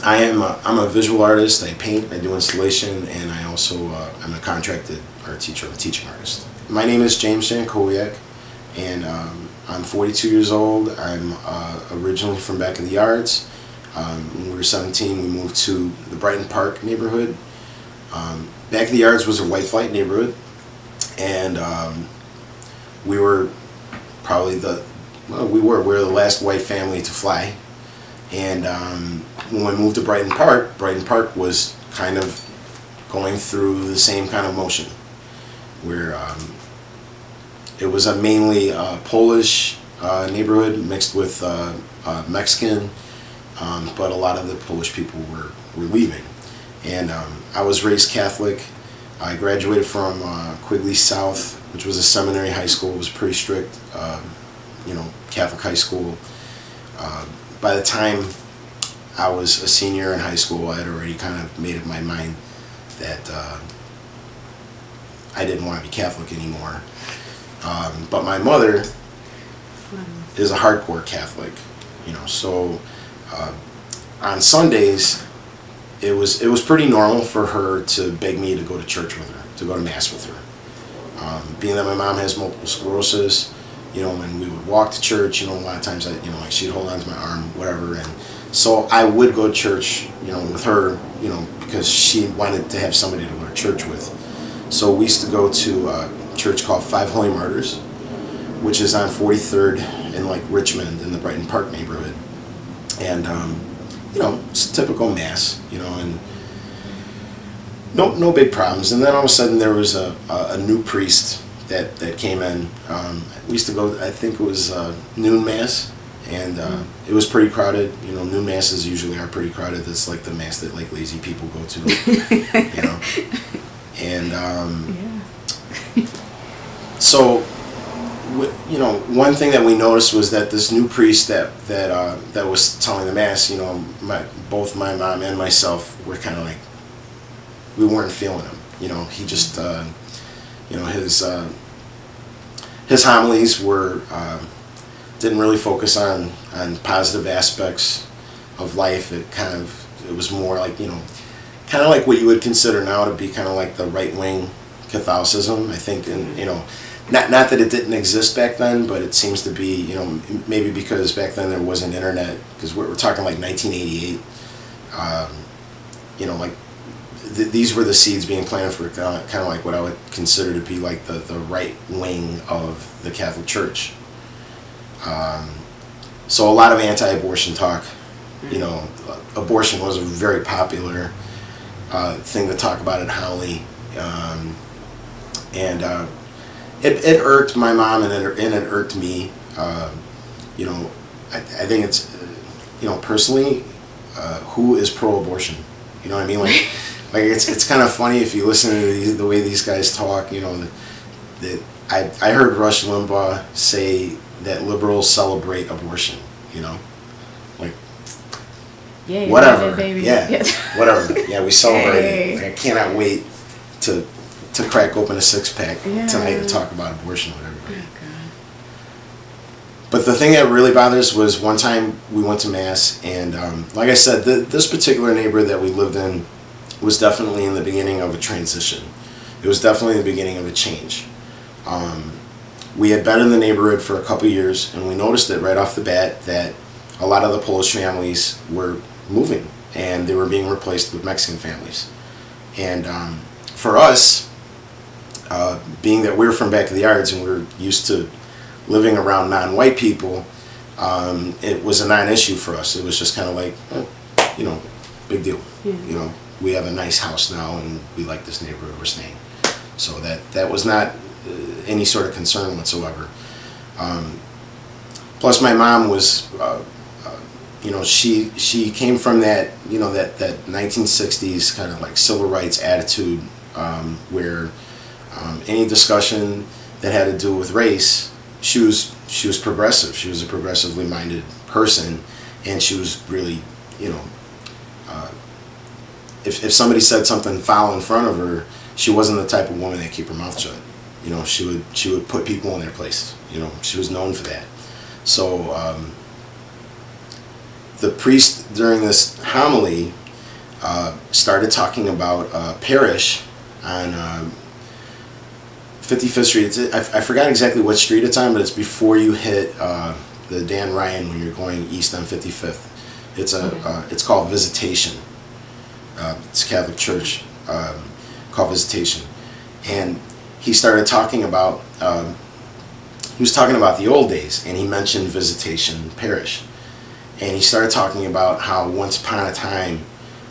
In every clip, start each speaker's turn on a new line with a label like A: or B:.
A: I'm a visual artist. I paint, I do installation, and I also I'm a contracted art teacher, I'm a teaching artist. My name is James Jankowiak, and I'm 42 years old. I'm originally from Back of the Yards. When we were 17, we moved to the Brighton Park neighborhood. Back of the Yards was a white flight neighborhood, and we were probably we're the last white family to fly. And when we moved to Brighton Park was kind of going through the same kind of motion, where it was a mainly Polish neighborhood mixed with Mexican, but a lot of the Polish people were leaving. And I was raised Catholic. I graduated from Quigley South, which was a seminary high school. It was pretty strict, Catholic high school. By the time I was a senior in high school, I had already kind of made up my mind that I didn't want to be Catholic anymore. But my mother is a hardcore Catholic, so on Sundays it was pretty normal for her to beg me to go to church with her, to go to Mass with her. Being that my mom has multiple sclerosis, and we would walk to church, a lot of times like she'd hold on to my arm, whatever, and so I would go to church, with her, because she wanted to have somebody to go to church with. So we used to go to a church called Five Holy Martyrs, which is on 43rd in like Richmond in the Brighton Park neighborhood, and it's typical Mass, and no big problems. And then all of a sudden there was a new priest that came in. We used to go, I think it was noon Mass, and it was pretty crowded. Noon Masses usually are pretty crowded. That's like the Mass that like lazy people go to, And so, one thing that we noticed was that this new priest that was telling the Mass, both my mom and myself were kind of like, we weren't feeling him. He just his homilies were didn't really focus on positive aspects of life. It was more like kind of like what you would consider now to be kind of like the right-wing Catholicism, I think. And not that it didn't exist back then, but it seems to be, maybe because back then there wasn't internet, because we're talking like 1988. Like these were the seeds being planted for kind of like what I would consider to be like the right wing of the Catholic Church. So a lot of anti-abortion talk. Abortion was a very popular thing to talk about at Howley, and it irked my mom, and it irked me. I think it's personally, who is pro-abortion? You know what I mean? Like it's kind of funny if you listen to the way these guys talk. That I heard Rush Limbaugh say that liberals celebrate abortion. Like
B: yeah,
A: whatever,
B: baby.
A: Yeah, whatever. Yeah, we celebrate it. Like, I cannot wait to crack open a six-pack tonight and talk about abortion with everybody.
B: Oh,
A: but the thing that really bothers was one time we went to Mass, and like I said, this particular neighborhood that we lived in was definitely in the beginning of a transition. It was definitely the beginning of a change. We had been in the neighborhood for a couple years, and we noticed it right off the bat that a lot of the Polish families were moving, and they were being replaced with Mexican families. And for us, being that we're from Back of the Yards and we're used to living around non-white people, it was a non-issue for us. It was just kind of like, big deal. Yeah. We have a nice house now, and we like this neighborhood we're staying. So that was not any sort of concern whatsoever. Plus, my mom was, she came from that, that 1960s kind of like civil rights attitude, where any discussion that had to do with race, she was progressive. She was a progressively minded person, and she was really, if somebody said something foul in front of her, she wasn't the type of woman that keep her mouth shut. She would put people in their place. She was known for that. So the priest during this homily started talking about a parish on 55th Street. I forgot exactly what street it's on, but it's before you hit the Dan Ryan when you're going east on 55th. It's called Visitation. It's a Catholic church called Visitation, and he started talking about. He was talking about the old days, and he mentioned Visitation Parish, and he started talking about how once upon a time,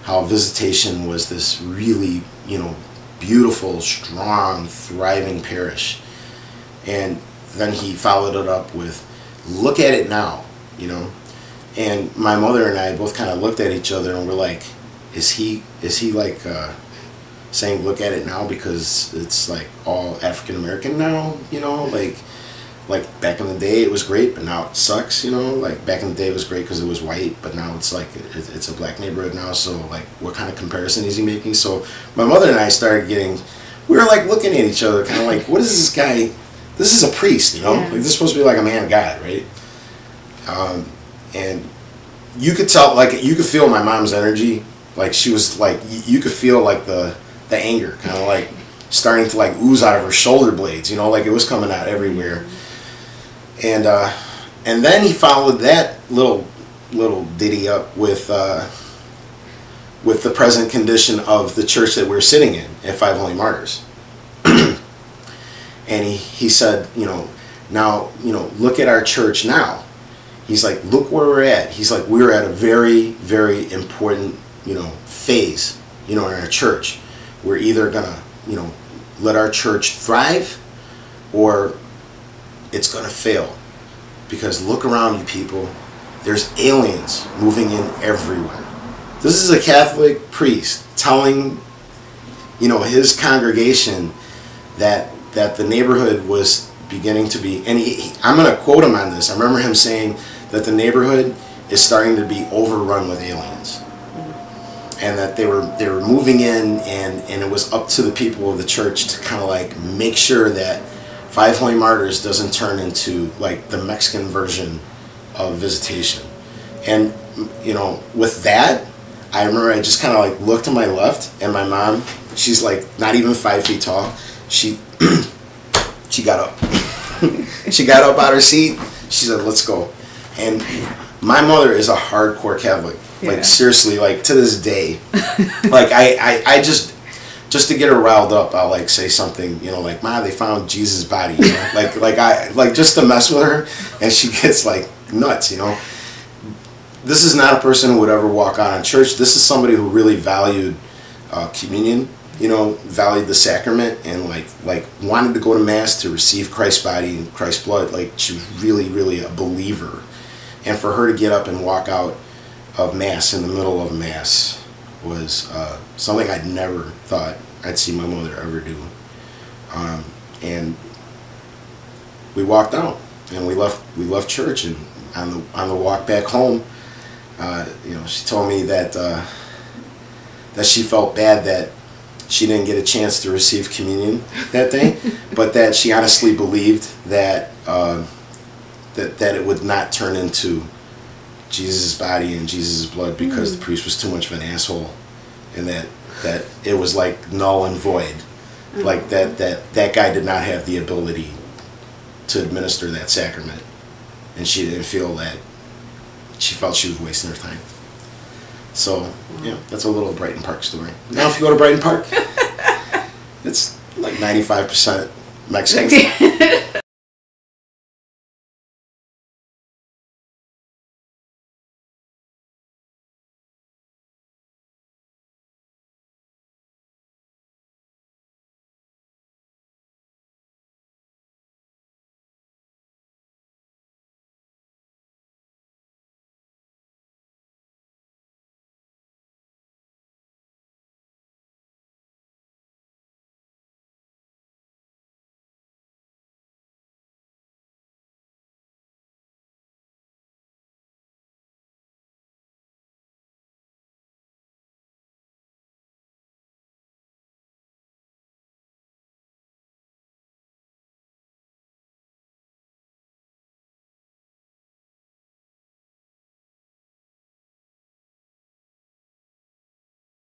A: how Visitation was this really, beautiful, strong, thriving parish, and then he followed it up with, "Look at it now," And my mother and I both kind of looked at each other and were like, "Is he like saying look at it now because it's like all African American now? Like back in the day it was great, but now it sucks. Like back in the day it was great because it was white, but now it's like it's a black neighborhood now. So like, what kind of comparison is he making?" So my mother and I started we were like looking at each other, kind of like, what is this guy? This is a priest,
B: Yeah.
A: Like this is supposed to be like a man of God, right? And you could tell, like you could feel my mom's energy. Like she was like, you could feel like the anger kind of like starting to like ooze out of her shoulder blades, like it was coming out everywhere. And then he followed that little ditty up with the present condition of the church that we're sitting in at Five Holy Martyrs. And he said, now, look at our church now. He's like, look where we're at. He's like, we're at a very, very important, phase, in our church. We're either gonna, let our church thrive, or it's gonna fail. Because look around you people, there's aliens moving in everywhere. This is a Catholic priest telling, his congregation that the neighborhood was beginning to be, and I'm going to quote him on this. I remember him saying that the neighborhood is starting to be overrun with aliens, and that they were moving in, and it was up to the people of the church to kind of like make sure that Five Holy Martyrs doesn't turn into like the Mexican version of Visitation. And with that, I remember I just kind of like looked to my left, and my mom, she's like not even 5 feet tall. She got up. She got up out of her seat. She said, "Let's go." And my mother is a hardcore Catholic. Yeah. Like seriously, like to this day. Like I just to get her riled up, I'll like say something, like, "Ma, they found Jesus' body," like just to mess with her, and she gets like nuts, This is not a person who would ever walk out on church. This is somebody who really valued communion, valued the sacrament, and like wanted to go to Mass to receive Christ's body and Christ's blood. Like she was really, really a believer. And for her to get up and walk out of Mass in the middle of Mass was something I'd never thought I'd see my mother ever do. And we walked out, and we left church, and on the walk back home, she told me that she felt bad that she didn't get a chance to receive communion that day, but that she honestly believed that that it would not turn into Jesus' body and Jesus' blood because the priest was too much of an asshole, and that it was like null and void, like that guy did not have the ability to administer that sacrament, and she didn't feel that. She felt she was wasting her time. So, yeah, that's a little Brighton Park story. Now, if you go to Brighton Park, it's like 95% Mexican.